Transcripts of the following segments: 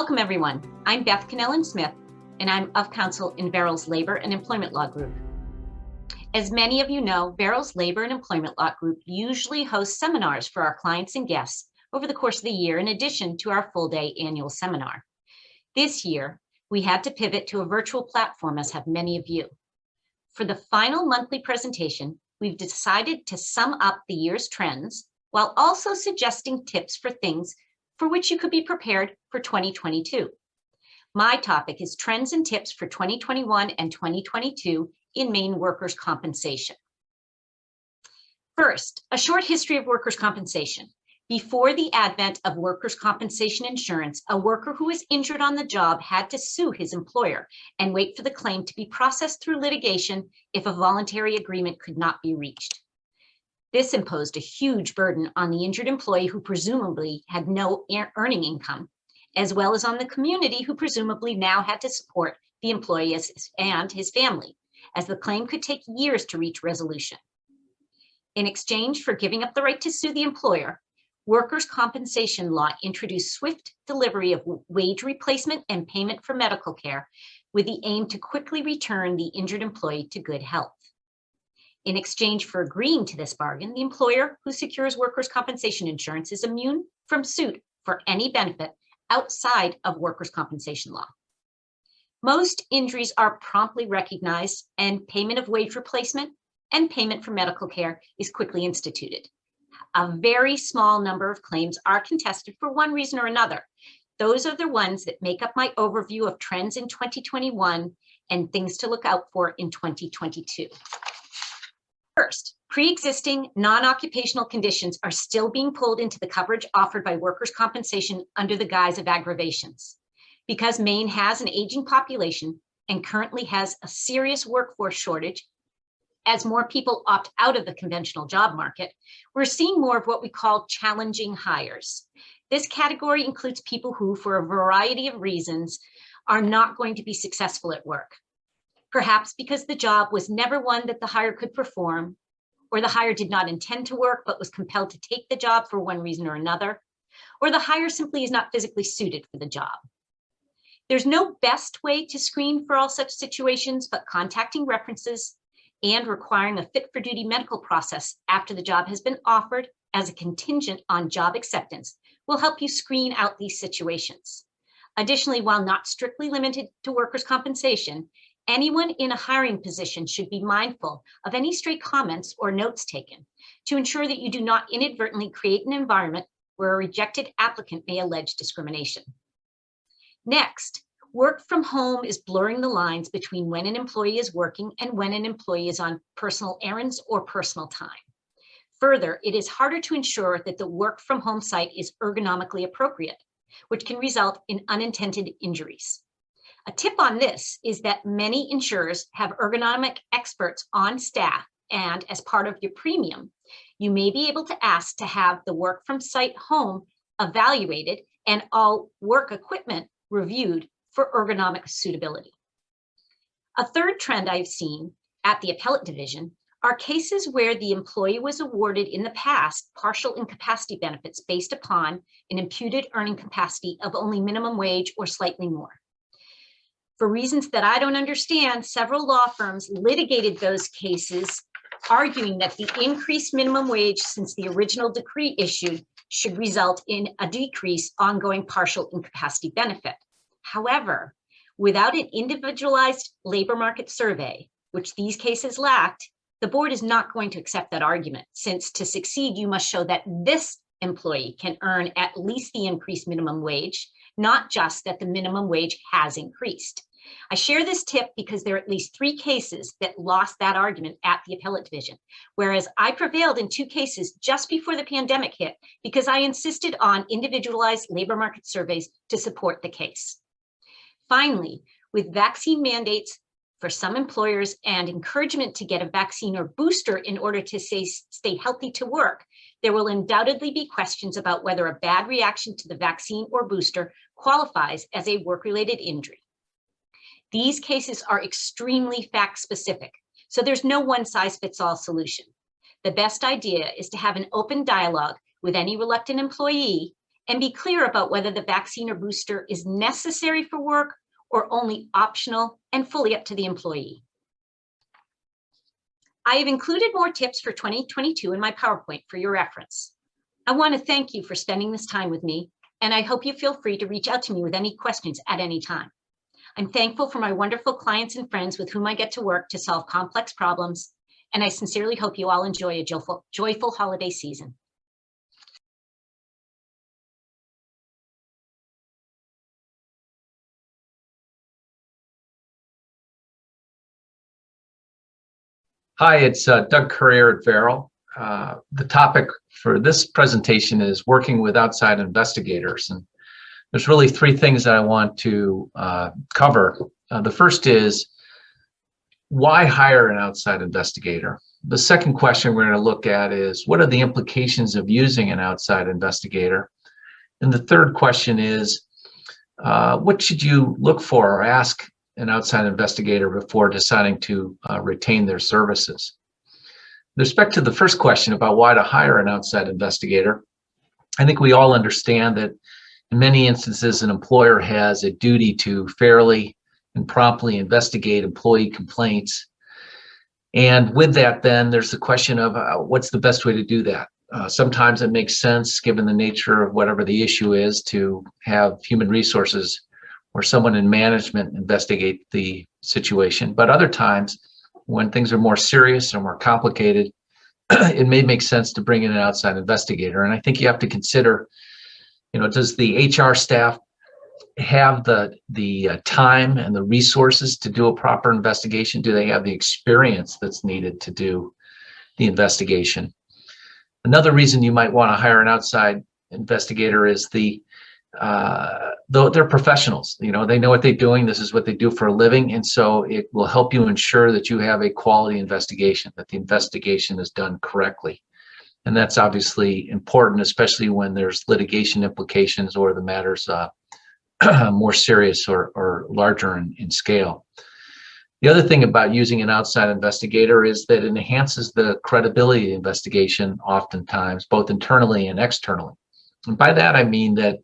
Welcome, everyone. I'm Beth Connellan Smith, and I'm of counsel in Verrill's Labor and Employment Law Group. As many of you know, Verrill's Labor and Employment Law Group usually hosts seminars for our clients and guests over the course of the year, in addition to our full-day annual seminar. This year, we had to pivot to a virtual platform, as have many of you. For the final monthly presentation, we've decided to sum up the year's trends while also suggesting tips for things for which you could be prepared for 2022. My topic is trends and tips for 2021 and 2022 in Maine workers' compensation. First, a short history of workers' compensation. Before the advent of workers' compensation insurance, a worker who was injured on the job had to sue his employer and wait for the claim to be processed through litigation if a voluntary agreement could not be reached. This imposed a huge burden on the injured employee, who presumably had no earning income, as well as on the community, who presumably now had to support the employee and his family, as the claim could take years to reach resolution. In exchange for giving up the right to sue the employer, workers' compensation law introduced swift delivery of wage replacement and payment for medical care, with the aim to quickly return the injured employee to good health. In exchange for agreeing to this bargain, the employer who secures workers' compensation insurance is immune from suit for any benefit outside of workers' compensation law. Most injuries are promptly recognized, and payment of wage replacement and payment for medical care is quickly instituted. A very small number of claims are contested for one reason or another. Those are the ones that make up my overview of trends in 2021 and things to look out for in 2022. First, pre-existing non-occupational conditions are still being pulled into the coverage offered by workers' compensation under the guise of aggravations. Because Maine has an aging population and currently has a serious workforce shortage, as more people opt out of the conventional job market, we're seeing more of what we call challenging hires. This category includes people who, for a variety of reasons, are not going to be successful at work. Perhaps because the job was never one that the hire could perform, or the hire did not intend to work but was compelled to take the job for one reason or another, or the hire simply is not physically suited for the job. There's no best way to screen for all such situations, but contacting references and requiring a fit-for-duty medical process after the job has been offered as a contingent on job acceptance will help you screen out these situations. Additionally, while not strictly limited to workers' compensation, anyone in a hiring position should be mindful of any stray comments or notes taken to ensure that you do not inadvertently create an environment where a rejected applicant may allege discrimination. Next, work from home is blurring the lines between when an employee is working and when an employee is on personal errands or personal time. Further, it is harder to ensure that the work from home site is ergonomically appropriate, which can result in unintended injuries. A tip on this is that many insurers have ergonomic experts on staff, and as part of your premium, you may be able to ask to have the work from site home evaluated and all work equipment reviewed for ergonomic suitability. A third trend I've seen at the appellate division are cases where the employee was awarded in the past partial incapacity benefits based upon an imputed earning capacity of only minimum wage or slightly more. For reasons that I don't understand, several law firms litigated those cases, arguing that the increased minimum wage since the original decree issued should result in a decreased ongoing partial incapacity benefit. However, without an individualized labor market survey, which these cases lacked, the board is not going to accept that argument, since to succeed, you must show that this employee can earn at least the increased minimum wage, not just that the minimum wage has increased. I share this tip because there are at least 3 cases that lost that argument at the appellate division, whereas I prevailed in 2 cases just before the pandemic hit because I insisted on individualized labor market surveys to support the case. Finally, with vaccine mandates for some employers and encouragement to get a vaccine or booster in order to stay healthy to work, there will undoubtedly be questions about whether a bad reaction to the vaccine or booster qualifies as a work-related injury. These cases are extremely fact-specific, so there's no one-size-fits-all solution. The best idea is to have an open dialogue with any reluctant employee and be clear about whether the vaccine or booster is necessary for work or only optional and fully up to the employee. I have included more tips for 2022 in my PowerPoint for your reference. I want to thank you for spending this time with me, and I hope you feel free to reach out to me with any questions at any time. I'm thankful for my wonderful clients and friends with whom I get to work to solve complex problems, and I sincerely hope you all enjoy a joyful holiday season. Hi, it's Doug Currier at Verrill. The topic for this presentation is working with outside investigators. And there's really three things that I want to cover. The first is, why hire an outside investigator? The second question we're going to look at is, what are the implications of using an outside investigator? And the third question is, what should you look for or ask an outside investigator before deciding to retain their services? With respect to the first question about why to hire an outside investigator, I think we all understand that in many instances, an employer has a duty to fairly and promptly investigate employee complaints. And with that, then there's the question of what's the best way to do that? Sometimes it makes sense, given the nature of whatever the issue is, to have human resources or someone in management investigate the situation. But other times, when things are more serious or more complicated, it may make sense to bring in an outside investigator. And I think you have to consider, does the HR staff have the time and the resources to do a proper investigation? Do they have the experience that's needed to do the investigation? Another reason you might want to hire an outside investigator is though they're professionals, they know what they're doing. This is what they do for a living. And so it will help you ensure that you have a quality investigation, that the investigation is done correctly. And that's obviously important, especially when there's litigation implications or the matters more serious or larger in scale. The other thing about using an outside investigator is that it enhances the credibility of the investigation oftentimes, both internally and externally. And by that, I mean that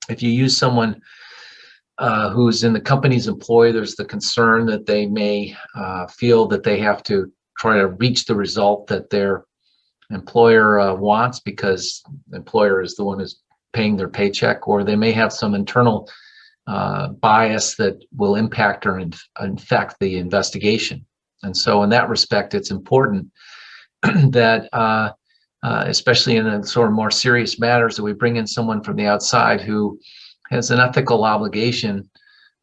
if you use someone who's in the company's employ, there's the concern that they may feel that they have to try to reach the result that their employer wants because the employer is the one who's paying their paycheck, or they may have some internal bias that will impact or infect the investigation. And so in that respect, it's important that especially in the sort of more serious matters, that we bring in someone from the outside who has an ethical obligation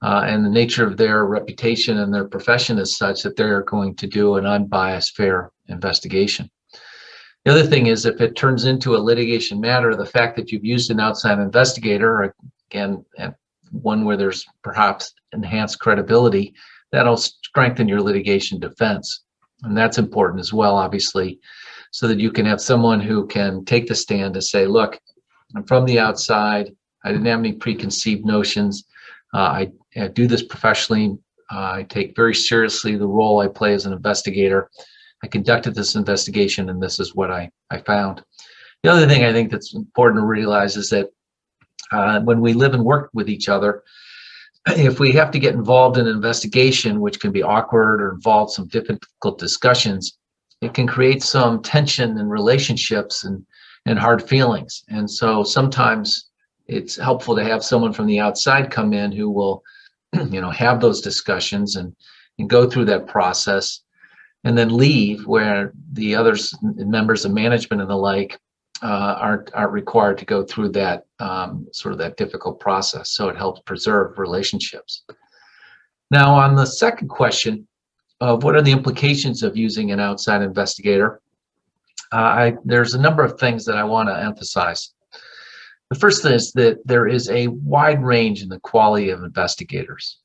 and the nature of their reputation and their profession is such that they're going to do an unbiased, fair investigation. The other thing is, if it turns into a litigation matter, the fact that you've used an outside investigator, again, one where there's perhaps enhanced credibility, that'll strengthen your litigation defense. And that's important as well, obviously, so that you can have someone who can take the stand to say, look, I'm from the outside. I didn't have any preconceived notions. I do this professionally. I take very seriously the role I play as an investigator. I conducted this investigation, and this is what I found. The other thing I think that's important to realize is that when we live and work with each other, if we have to get involved in an investigation, which can be awkward or involve some difficult discussions, it can create some tension in relationships and hard feelings. And so sometimes it's helpful to have someone from the outside come in who will, have those discussions and go through that process, and then leave where the others, members of management and the like, aren't required to go through that sort of that difficult process. So it helps preserve relationships. Now, on the second question of what are the implications of using an outside investigator, there's a number of things that I want to emphasize. The first is that there is a wide range in the quality of investigators.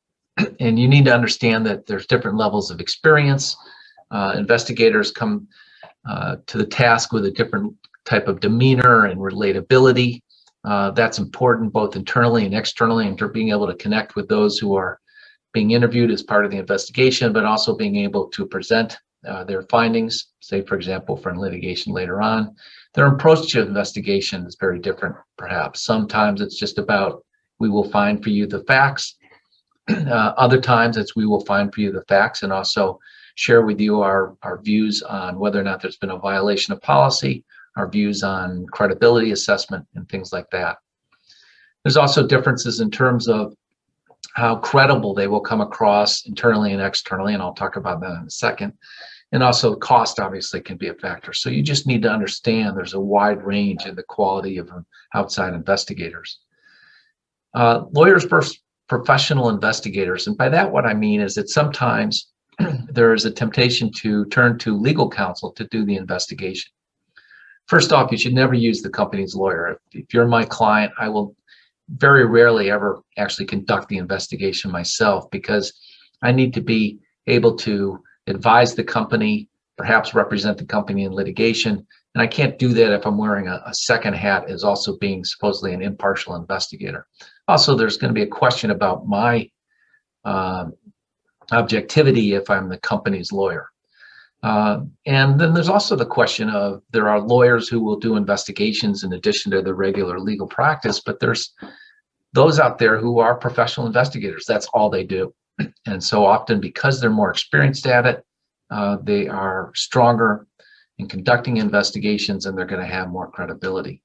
And you need to understand that there's different levels of experience. Investigators come to the task with a different type of demeanor and relatability. That's important both internally and externally, and being able to connect with those who are being interviewed as part of the investigation, but also being able to present their findings, say, for example, for litigation later on. Their approach to investigation is very different, perhaps. Sometimes it's just about, we will find for you the facts. Other times it's, we will find for you the facts and also share with you our views on whether or not there's been a violation of policy, our views on credibility assessment, and things like that. There's also differences in terms of how credible they will come across internally and externally, and I'll talk about that in a second. And also cost obviously can be a factor. So you just need to understand there's a wide range in the quality of outside investigators. Lawyers versus professional investigators. And by that, what I mean is that sometimes there is a temptation to turn to legal counsel to do the investigation. First off, you should never use the company's lawyer. If you're my client, I will very rarely ever actually conduct the investigation myself, because I need to be able to advise the company, perhaps represent the company in litigation. And I can't do that if I'm wearing a second hat as also being supposedly an impartial investigator. Also, there's going to be a question about my objectivity if I'm the company's lawyer. And then there's also the question of, there are lawyers who will do investigations in addition to the regular legal practice, but there's those out there who are professional investigators. That's all they do. And so often, because they're more experienced at it, they are stronger in conducting investigations, and they're going to have more credibility.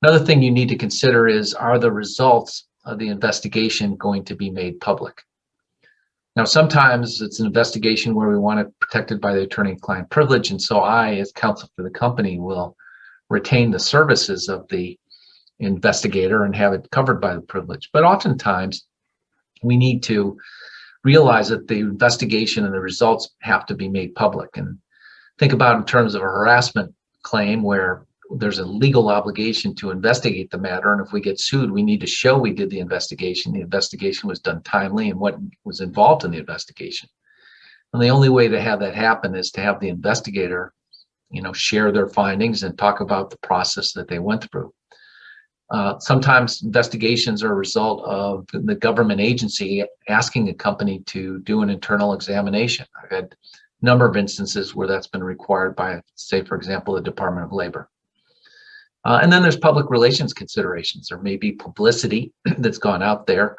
Another thing you need to consider is, are the results of the investigation going to be made public? Now, sometimes it's an investigation where we want it protected by the attorney-client privilege, and so I, as counsel for the company, will retain the services of the investigator and have it covered by the privilege. But oftentimes, we need to realize that the investigation and the results have to be made public. And think about in terms of a harassment claim where there's a legal obligation to investigate the matter, and if we get sued, we need to show we did the investigation was done timely, and what was involved in the investigation. And the only way to have that happen is to have the investigator, share their findings and talk about the process that they went through. Sometimes investigations are a result of the government agency asking a company to do an internal examination. I've had a number of instances where that's been required by, say, for example, the Department of Labor. And then there's public relations considerations. There may be publicity that's gone out there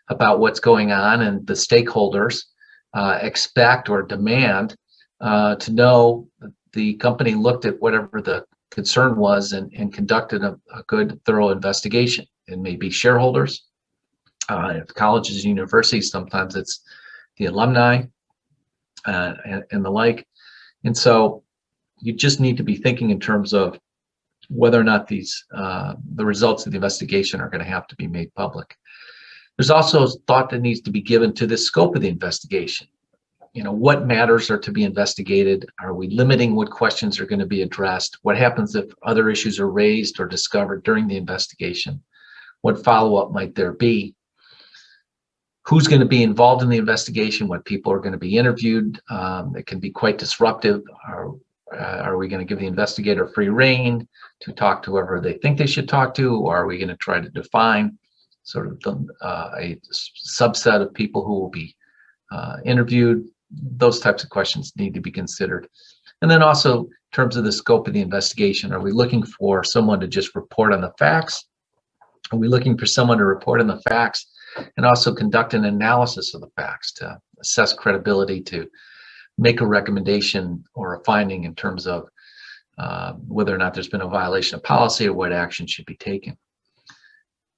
about what's going on, and the stakeholders expect or demand to know that the company looked at whatever the concern was and conducted a good, thorough investigation. It may be shareholders, if colleges and universities, sometimes it's the alumni and the like. And so you just need to be thinking in terms of whether or not the results of the investigation are going to have to be made public. There's also thought that needs to be given to the scope of the investigation. What matters are to be investigated? Are we limiting what questions are going to be addressed? What happens if other issues are raised or discovered during the investigation? What follow-up might there be? Who's going to be involved in the investigation? What people are going to be interviewed? It can be quite disruptive. Are we going to give the investigator free rein to talk to whoever they think they should talk to? Or are we going to try to define sort of a subset of people who will be interviewed? Those types of questions need to be considered. And then also, in terms of the scope of the investigation, are we looking for someone to just report on the facts? Are we looking for someone to report on the facts and also conduct an analysis of the facts to assess credibility, to make a recommendation or a finding in terms of whether or not there's been a violation of policy or what action should be taken?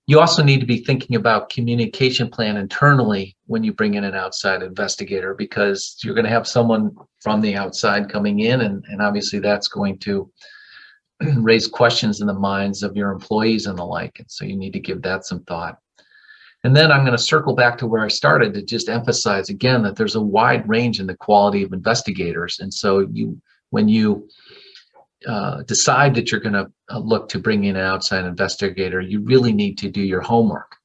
You also need to be thinking about communication plan internally when you bring in an outside investigator, because you're going to have someone from the outside coming in, and obviously that's going to raise questions in the minds of your employees and the like. And so you need to give that some thought. And then I'm going to circle back to where I started to just emphasize again that there's a wide range in the quality of investigators. And so when you decide that you're going to look to bring in an outside investigator, you really need to do your homework.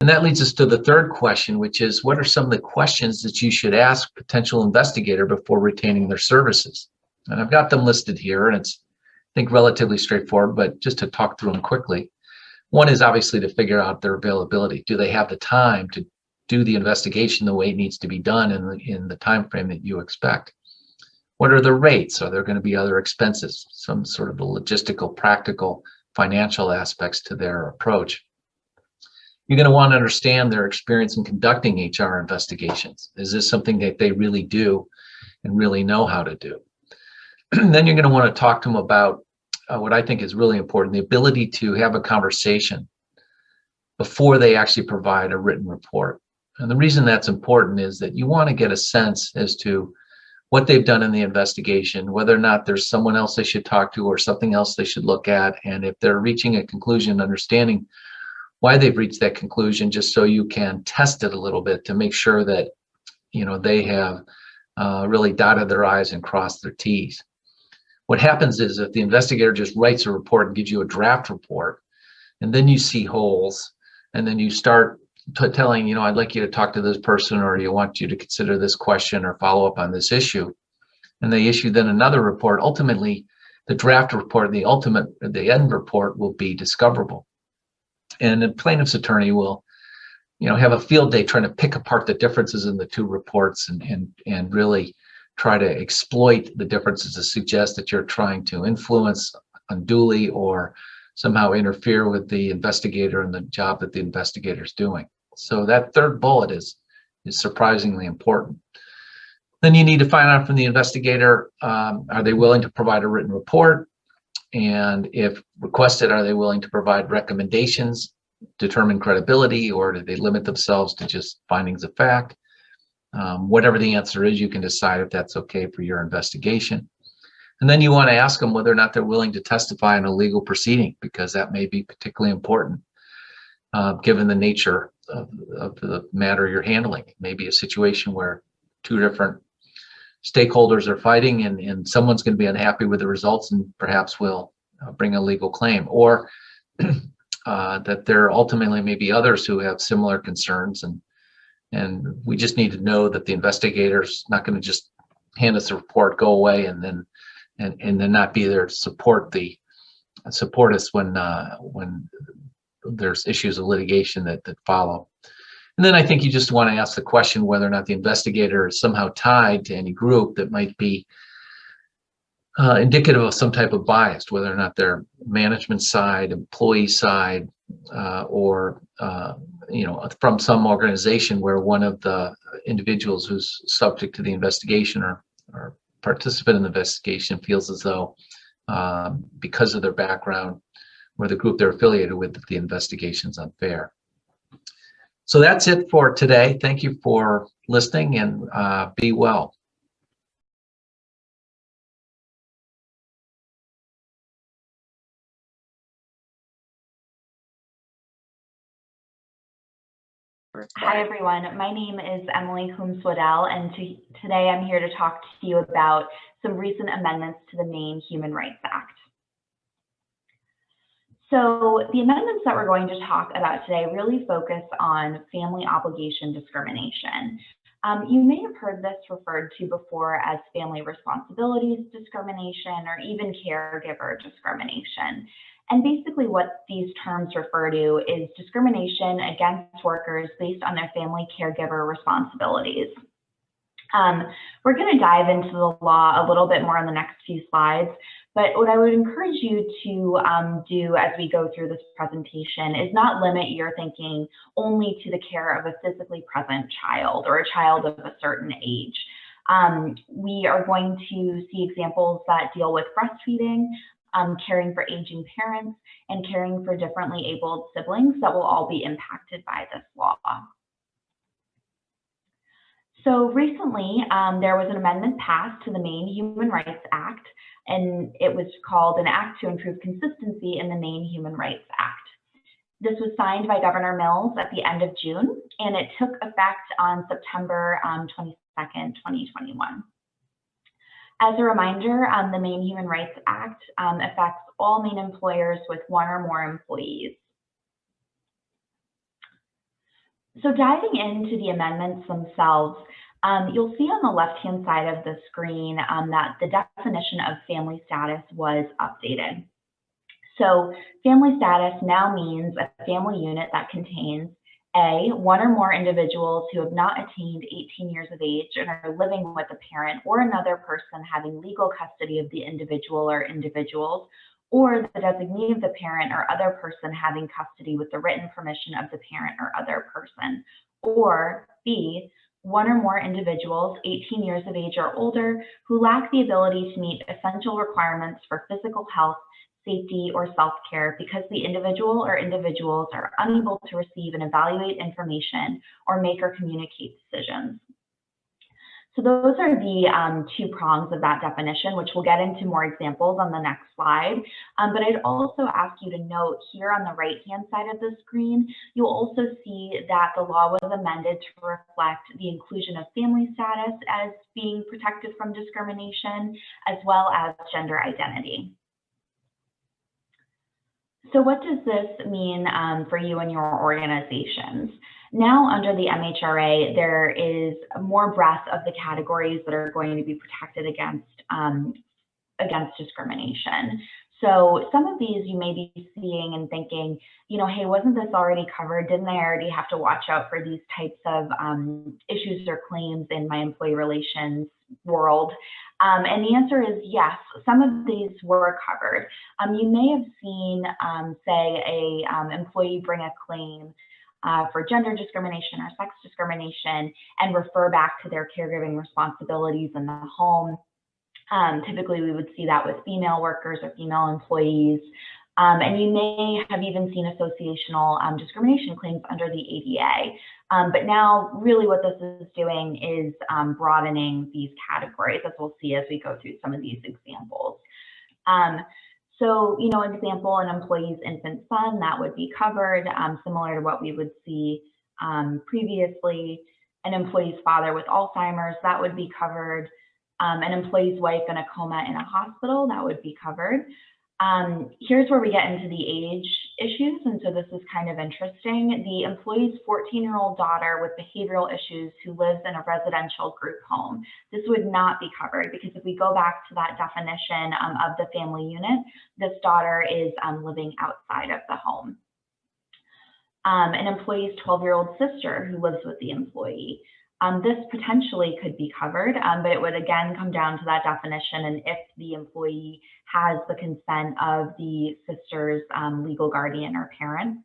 And that leads us to the third question, which is, what are some of the questions that you should ask potential investigator before retaining their services? And I've got them listed here, and it's, I think, relatively straightforward, but just to talk through them quickly. One is obviously to figure out their availability. Do they have the time to do the investigation the way it needs to be done in the time frame that you expect? What are the rates? Are there going to be other expenses? Some sort of a logistical, practical, financial aspects to their approach. You're going to want to understand their experience in conducting HR investigations. Is this something that they really do and really know how to do? Then you're going to want to talk to them about what I think is really important, the ability to have a conversation before they actually provide a written report. And the reason that's important is that you want to get a sense as to what they've done in the investigation, whether or not there's someone else they should talk to or something else they should look at. And if they're reaching a conclusion, understanding why they've reached that conclusion, just so you can test it a little bit to make sure that, you know, they have really dotted their I's and crossed their T's. What happens is if the investigator just writes a report and gives you a draft report, and then you see holes, and then you start telling, you know, I'd like you to talk to this person, or you want you to consider this question or follow up on this issue, and they issue then another report, ultimately the draft report, the end report will be discoverable. And the plaintiff's attorney will, you know, have a field day trying to pick apart the differences in the two reports and really try to exploit the differences to suggest that you're trying to influence unduly or somehow interfere with the investigator and the job that the investigator is doing. So that third bullet is surprisingly important. Then you need to find out from the investigator, are they willing to provide a written report? And if requested, are they willing to provide recommendations, determine credibility, or do they limit themselves to just findings of fact? Whatever the answer is, you can decide if that's okay for your investigation. And then you want to ask them whether or not they're willing to testify in a legal proceeding, because that may be particularly important given the nature of the matter you're handling. It may be a situation where two different stakeholders are fighting and someone's going to be unhappy with the results and perhaps will bring a legal claim, or that there ultimately may be others who have similar concerns, and we just need to know that the investigator's not going to just hand us a report, go away, and then not be there to support us when there's issues of litigation that follow. And then I think you just want to ask the question whether or not the investigator is somehow tied to any group that might be indicative of some type of bias, whether or not they're management side, employee side, or you know, from some organization where one of the individuals who's subject to the investigation or participant in the investigation feels as though because of their background or the group they're affiliated with, that the investigation's unfair. So that's it for today. Thank you for listening, and be well. Hi, everyone. My name is Emily Coombs Waddell, and today I'm here to talk to you about some recent amendments to the Maine Human Rights Act. So the amendments that we're going to talk about today really focus on family obligation discrimination. You may have heard this referred to before as family responsibilities discrimination, or even caregiver discrimination. And basically what these terms refer to is discrimination against workers based on their family caregiver responsibilities. We're going to dive into the law a little bit more in the next few slides, but what I would encourage you to do as we go through this presentation is not limit your thinking only to the care of a physically present child or a child of a certain age. We are going to see examples that deal with breastfeeding, caring for aging parents, and caring for differently abled siblings that will all be impacted by this law. So recently, there was an amendment passed to the Maine Human Rights Act, and it was called an Act to Improve Consistency in the Maine Human Rights Act. This was signed by Governor Mills at the end of June, and it took effect on September 22nd, 2021. As a reminder, the Maine Human Rights Act affects all Maine employers with one or more employees. So diving into the amendments themselves, you'll see on the left-hand side of the screen that the definition of family status was updated. So family status now means a family unit that contains A, one or more individuals who have not attained 18 years of age and are living with a parent or another person having legal custody of the individual or individuals, or the designee of the parent or other person having custody with the written permission of the parent or other person. Or B, one or more individuals 18 years of age or older who lack the ability to meet essential requirements for physical health, safety, or self-care because the individual or individuals are unable to receive and evaluate information or make or communicate decisions. So those are the two prongs of that definition, which we'll get into more examples on the next slide. But I'd also ask you to note here on the right-hand side of the screen, you'll also see that the law was amended to reflect the inclusion of family status as being protected from discrimination, as well as gender identity. So what does this mean for you and your organizations? Now, under the MHRA, there is more breadth of the categories that are going to be protected against discrimination. So some of these you may be seeing and thinking, you know, hey, wasn't this already covered? Didn't I already have to watch out for these types of issues or claims in my employee relations world? And the answer is yes, some of these were covered. You may have seen, say, a employee bring a claim for gender discrimination or sex discrimination and refer back to their caregiving responsibilities in the home. Typically, we would see that with female workers or female employees. And you may have even seen associational discrimination claims under the ADA. But now, really what this is doing is broadening these categories, as we'll see as we go through some of these examples. So, you know, example, an employee's infant son, that would be covered, similar to what we would see previously. An employee's father with Alzheimer's, that would be covered. An employee's wife in a coma in a hospital, that would be covered. Here's where we get into the age issues, and so this is kind of interesting. The employee's 14-year-old daughter with behavioral issues who lives in a residential group home, this would not be covered, because if we go back to that definition of the family unit, this daughter is living outside of the home. An employee's 12-year-old sister who lives with the employee. This potentially could be covered, but it would again come down to that definition and if the employee has the consent of the sister's legal guardian or parent.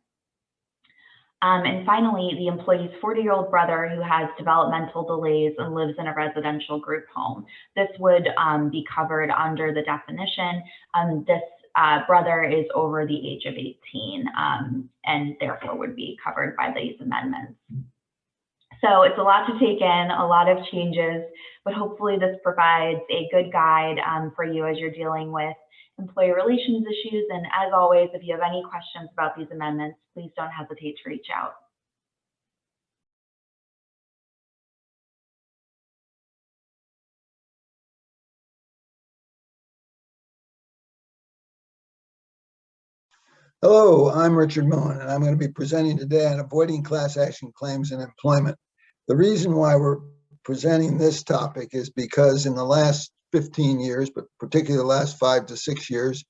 And finally, the employee's 40-year-old brother who has developmental delays and lives in a residential group home. This would be covered under the definition. This brother is over the age of 18 and therefore would be covered by these amendments. So it's a lot to take in, a lot of changes, but hopefully this provides a good guide for you as you're dealing with employee relations issues. And as always, if you have any questions about these amendments, please don't hesitate to reach out. Hello, I'm Richard Moen, and I'm going to be presenting today on avoiding class action claims in employment. The reason why we're presenting this topic is because in the last 15 years, but particularly the last 5 to 6 years,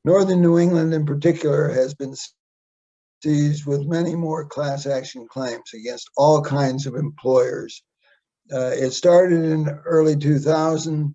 Northern New England in particular has been seized with many more class action claims against all kinds of employers. It started in early 2000,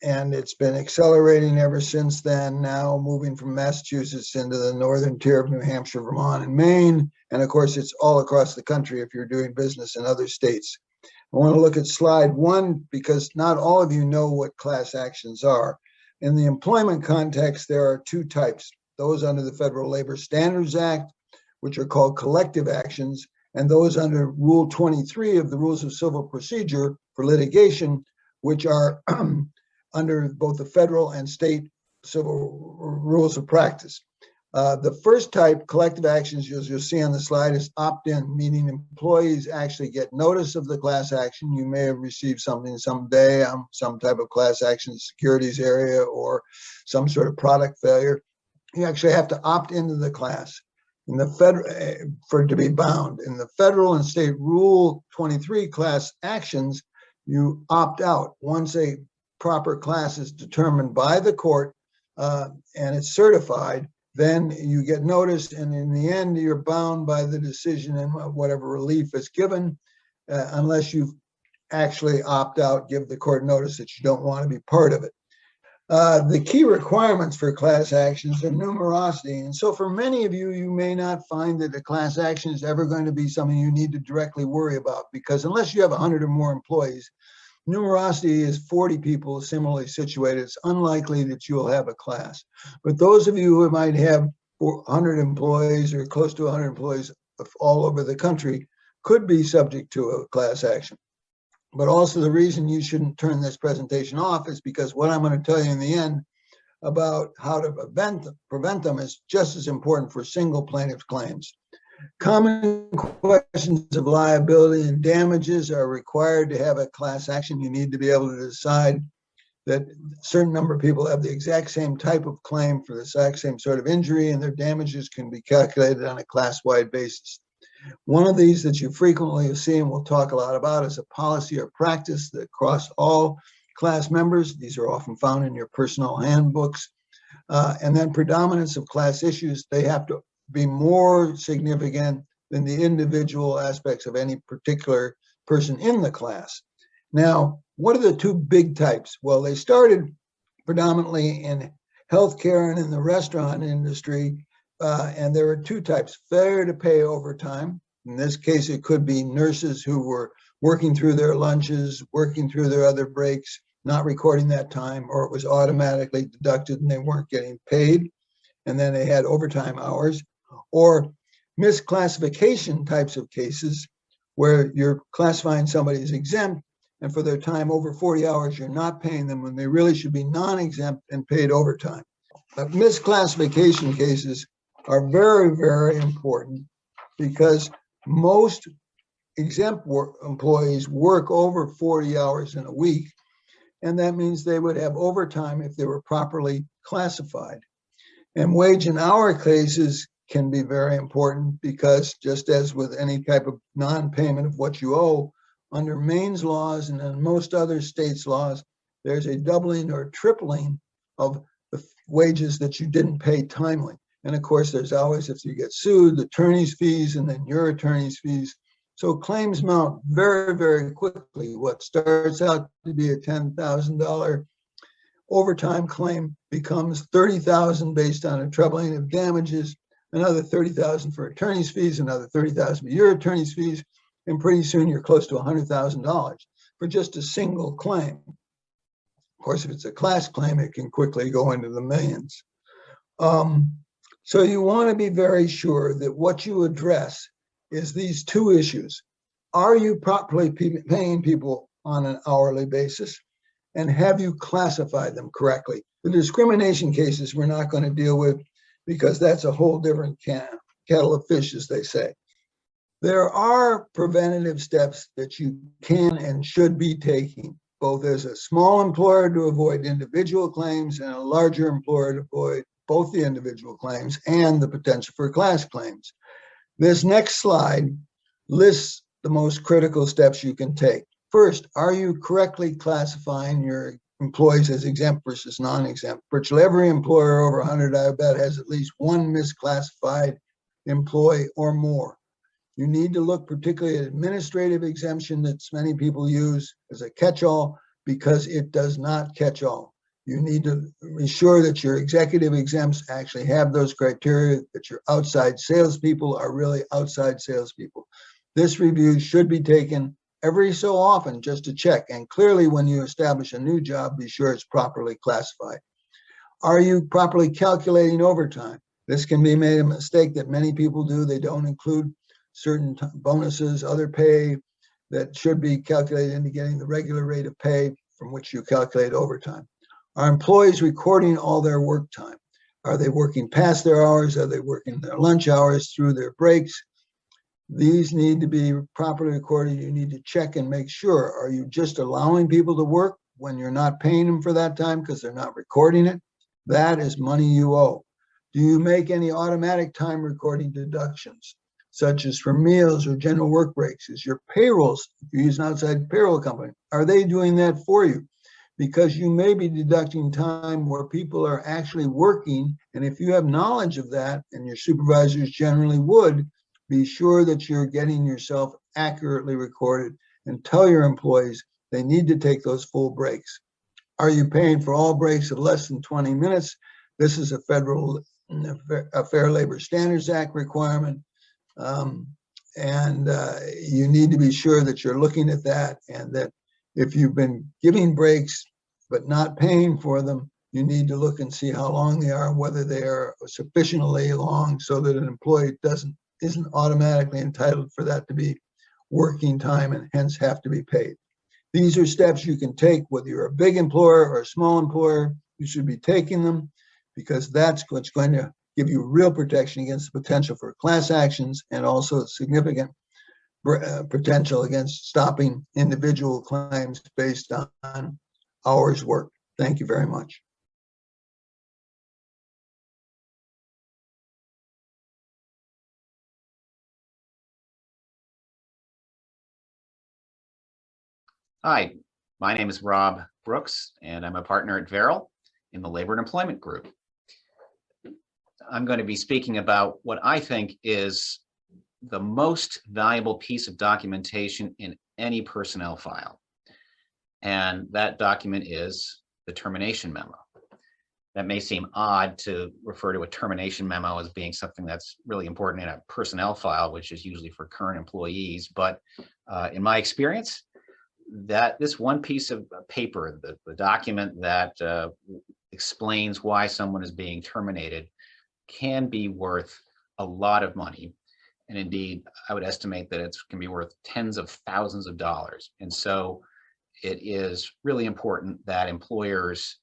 and it's been accelerating ever since then, now moving from Massachusetts into the northern tier of New Hampshire, Vermont, and Maine. And of course, it's all across the country if you're doing business in other states. I want to look at slide 1 because not all of you know what class actions are. In the employment context, there are 2 types, those under the Federal Labor Standards Act, which are called collective actions, and those under Rule 23 of the Rules of Civil Procedure for litigation, which are under both the federal and state civil rules of practice. The first type, collective actions, as you'll see on the slide, is opt-in, meaning employees actually get notice of the class action. You may have received something someday, some type of class action securities area or some sort of product failure. You actually have to opt into the class in the federal for it to be bound. In the federal and state Rule 23 class actions, you opt out once a proper class is determined by the court and it's certified. then you get notice, and in the end, you're bound by the decision and whatever relief is given, unless you actually opt out, give the court notice that you don't want to be part of it. The key requirements for class actions are numerosity. And so for many of you, you may not find that a class action is ever going to be something you need to directly worry about, because unless you have 100 or more employees, numerosity is 40 people similarly situated. It's unlikely that you will have a class. But those of you who might have 100 employees or close to 100 employees all over the country could be subject to a class action. But also the reason you shouldn't turn this presentation off is because what I'm going to tell you in the end about how to prevent them is just as important for single plaintiff claims. Common questions of liability and damages are required to have a class action. You need to be able to decide that a certain number of people have the exact same type of claim for the exact same sort of injury, and their damages can be calculated on a class-wide basis. One of these that you frequently see and we'll talk a lot about is a policy or practice that across all class members. These are often found in your personnel handbooks. And then predominance of class issues, they have to be more significant than the individual aspects of any particular person in the class. Now, what are the two big types? Well, they started predominantly in healthcare and in the restaurant industry, and there were two types: failure to pay overtime. In this case, it could be nurses who were working through their lunches, working through their other breaks, not recording that time, or it was automatically deducted and they weren't getting paid, and then they had overtime hours. Or misclassification types of cases where you're classifying somebody as exempt, and for their time over 40 hours, you're not paying them when they really should be non-exempt and paid overtime. But misclassification cases are very, very important because most exempt employees work over 40 hours in a week, and that means they would have overtime if they were properly classified. And wage and hour cases can be very important because, just as with any type of non-payment of what you owe, under Maine's laws and in most other states' laws, there's a doubling or tripling of the wages that you didn't pay timely. And of course, there's always, if you get sued, the attorney's fees and then your attorney's fees. So claims mount very, very quickly. What starts out to be a $10,000 overtime claim becomes $30,000 based on a trebling of damages, another $30,000 for attorney's fees, another $30,000 for your attorney's fees, and pretty soon you're close to $100,000 for just a single claim. Of course, if it's a class claim, it can quickly go into the millions. So you want to be very sure that what you address is these two issues. Are you properly paying people on an hourly basis? And have you classified them correctly? The discrimination cases we're not going to deal with because that's a whole different kettle of fish, as they say. There are preventative steps that you can and should be taking, both as a small employer to avoid individual claims and a larger employer to avoid both the individual claims and the potential for class claims. This next slide lists the most critical steps you can take. First, are you correctly classifying your employees as exempt versus non-exempt? Virtually every employer over 100, I bet, has at least one misclassified employee or more. You need to look particularly at administrative exemption that many people use as a catch-all because it does not catch all. You need to be sure that your executive exempts actually have those criteria, that your outside salespeople are really outside salespeople. This review should be taken every so often just to check. And clearly, when you establish a new job, be sure it's properly classified. Are you properly calculating overtime? This can be made a mistake that many people do. They don't include certain bonuses, other pay that should be calculated into getting the regular rate of pay from which you calculate overtime. Are employees recording all their work time? Are they working past their hours? Are they working their lunch hours through their breaks? These need to be properly recorded. You need to check and make sure. Are you just allowing people to work when you're not paying them for that time because they're not recording it? That is money you owe. Do you make any automatic time recording deductions, such as for meals or general work breaks? Is your payrolls, if you use an outside payroll company, are they doing that for you? because you may be deducting time where people are actually working. And if you have knowledge of that, and your supervisors generally would, be sure that you're getting yourself accurately recorded, and tell your employees they need to take those full breaks. Are you paying for all breaks of less than 20 minutes? This is a Fair Labor Standards Act requirement. You need to be sure that you're looking at that, and that if you've been giving breaks but not paying for them, you need to look and see how long they are, whether they are sufficiently long so that an employee isn't automatically entitled for that to be working time and hence have to be paid. These are steps you can take, whether you're a big employer or a small employer. You should be taking them, because that's what's going to give you real protection against the potential for class actions, and also significant potential against stopping individual claims based on hours worked. Thank you very much. Hi, my name is Rob Brooks, and I'm a partner at Verrill in the Labor and Employment Group. I'm going to be speaking about what I think is the most valuable piece of documentation in any personnel file. And that document is the termination memo. That may seem odd to refer to a termination memo as being something that's really important in a personnel file, which is usually for current employees. But in my experience, that this one piece of paper, the document that explains why someone is being terminated, can be worth a lot of money. And indeed, I would estimate that it can be worth tens of thousands of dollars. And so it is really important that employers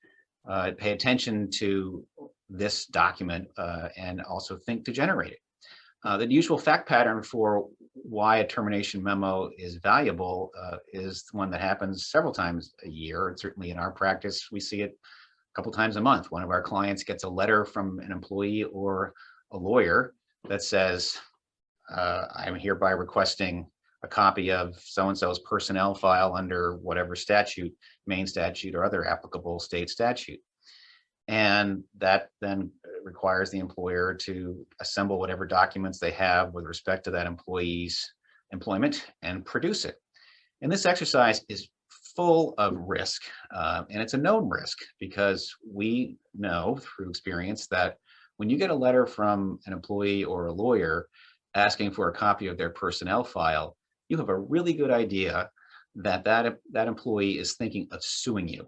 pay attention to this document and also think to generate it. The usual fact pattern for why a termination memo is valuable is one that happens several times a year. And certainly in our practice, we see it a couple times a month. One of our clients gets a letter from an employee or a lawyer that says, I'm hereby requesting a copy of so-and-so's personnel file under whatever statute, Maine statute or other applicable state statute. And that then requires the employer to assemble whatever documents they have with respect to that employee's employment and produce it. And this exercise is full of risk, and it's a known risk, because we know through experience that when you get a letter from an employee or a lawyer asking for a copy of their personnel file, you have a really good idea that that employee is thinking of suing you.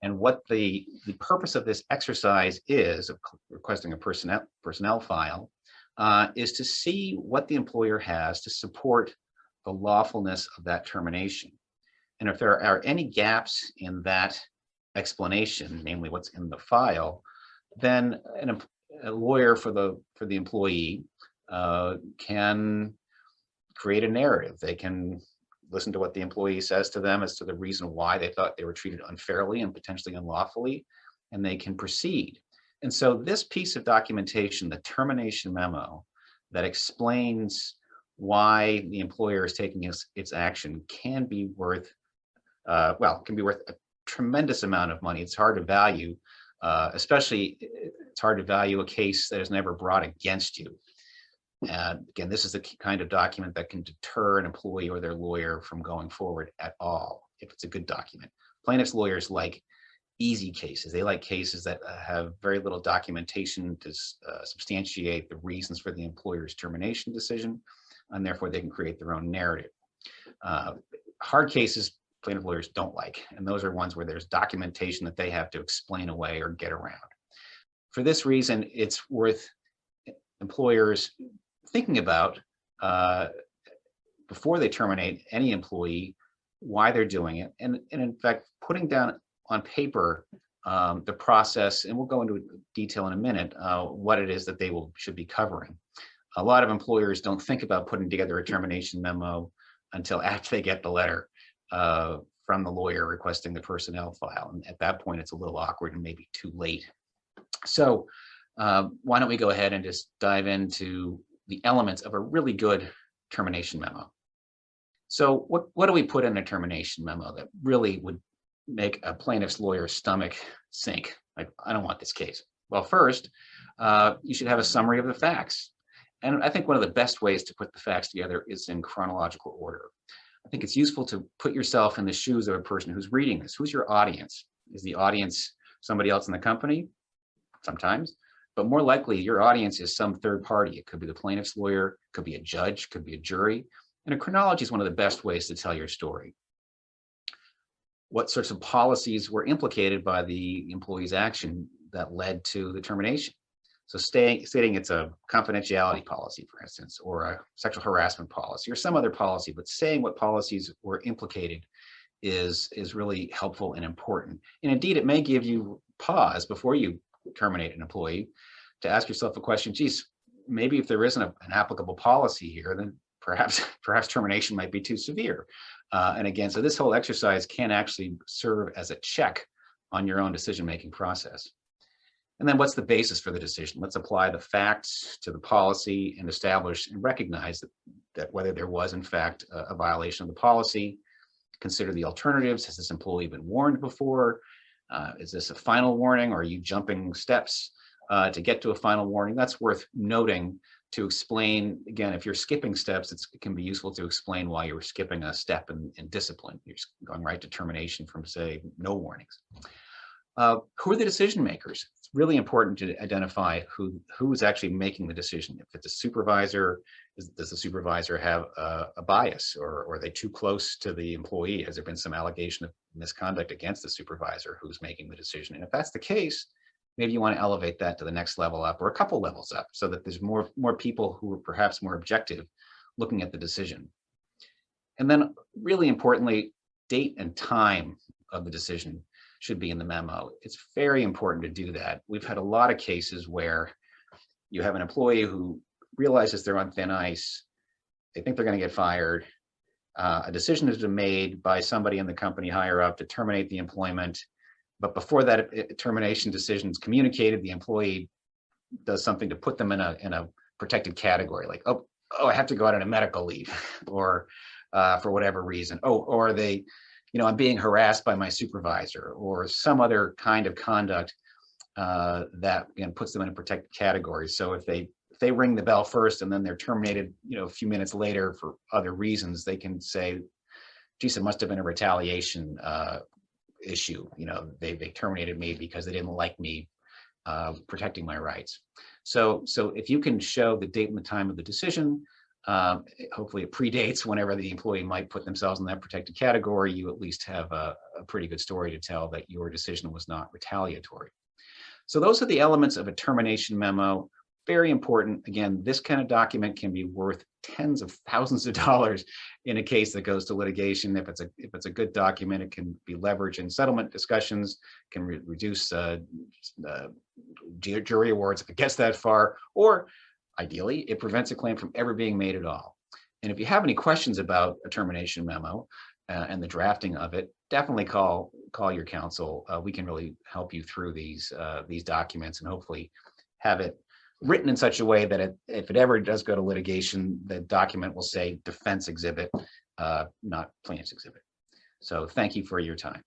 And what the purpose of this exercise is, of requesting a personnel file, is to see what the employer has to support the lawfulness of that termination. And if there are any gaps in that explanation, namely what's in the file, then a lawyer for the employee can create a narrative. They can listen to what the employee says to them as to the reason why they thought they were treated unfairly and potentially unlawfully, and they can proceed. And so this piece of documentation, the termination memo, that explains why the employer is taking its action, can be worth, a tremendous amount of money. It's hard to value, especially it's hard to value a case that is never brought against you. And again, this is the kind of document that can deter an employee or their lawyer from going forward at all, if it's a good document. Plaintiffs' lawyers like easy cases. They like cases that have very little documentation to substantiate the reasons for the employer's termination decision, and therefore they can create their own narrative. Hard cases, plaintiff lawyers don't like, and those are ones where there's documentation that they have to explain away or get around. For this reason, it's worth employers thinking about before they terminate any employee, why they're doing it, and in fact putting down on paper the process, and we'll go into detail in a minute what it is that they should be covering. A lot of employers don't think about putting together a termination memo until after they get the letter from the lawyer requesting the personnel file, and at that point it's a little awkward and maybe too late. So why don't we go ahead and just dive into the elements of a really good termination memo. So what do we put in a termination memo that really would make a plaintiff's lawyer's stomach sink? Like, I don't want this case. Well, first, you should have a summary of the facts. And I think one of the best ways to put the facts together is in chronological order. I think it's useful to put yourself in the shoes of a person who's reading this. Who's your audience? Is the audience somebody else in the company? Sometimes, but more likely your audience is some third party. It could be the plaintiff's lawyer, could be a judge, could be a jury. And a chronology is one of the best ways to tell your story. What sorts of policies were implicated by the employee's action that led to the termination? So stating it's a confidentiality policy, for instance, or a sexual harassment policy or some other policy, but saying what policies were implicated is really helpful and important. And indeed, it may give you pause before you terminate an employee to ask yourself a question. Geez, maybe if there isn't an applicable policy here, then perhaps termination might be too severe. And again, so this whole exercise can actually serve as a check on your own decision-making process. And then what's the basis for the decision? Let's apply the facts to the policy and establish and recognize that whether there was in fact a violation of the policy. Consider the alternatives. Has this employee been warned before? Is this a final warning, or are you jumping steps to get to a final warning? That's worth noting to explain. Again, if you're skipping steps, it can be useful to explain why you're skipping a step in discipline. You're going right to termination from, say, no warnings. Who are the decision makers? It's really important to identify who is actually making the decision. If it's a supervisor, does the supervisor have a bias, or are they too close to the employee? Has there been some allegation of misconduct against the supervisor who's making the decision? And if that's the case, maybe you want to elevate that to the next level up, or a couple levels up, so that there's more people who are perhaps more objective looking at the decision. And then really importantly, date and time of the decision should be in the memo. It's very important to do that. We've had a lot of cases where you have an employee who realizes they're on thin ice. They think they're going to get fired. A decision has been made by somebody in the company higher up to terminate the employment. But before that termination decision is communicated, the employee does something to put them in a protected category, like, oh, I have to go out on a medical leave, or for whatever reason. Or they, I'm being harassed by my supervisor, or some other kind of conduct that again puts them in a protected category. So if they ring the bell first and then they're terminated, a few minutes later for other reasons, they can say, geez, it must have been a retaliation issue. They terminated me because they didn't like me protecting my rights. So if you can show the date and the time of the decision, hopefully it predates whenever the employee might put themselves in that protected category, you at least have a pretty good story to tell that your decision was not retaliatory. So those are the elements of a termination memo. Very important. Again, this kind of document can be worth tens of thousands of dollars in a case that goes to litigation. If it's a good document, it can be leveraged in settlement discussions, can reduce jury awards if it gets that far, or ideally, it prevents a claim from ever being made at all. And if you have any questions about a termination memo and the drafting of it, definitely call your counsel. We can really help you through these documents and hopefully have it written in such a way that if it ever does go to litigation, the document will say defense exhibit, not plaintiff's exhibit. So thank you for your time.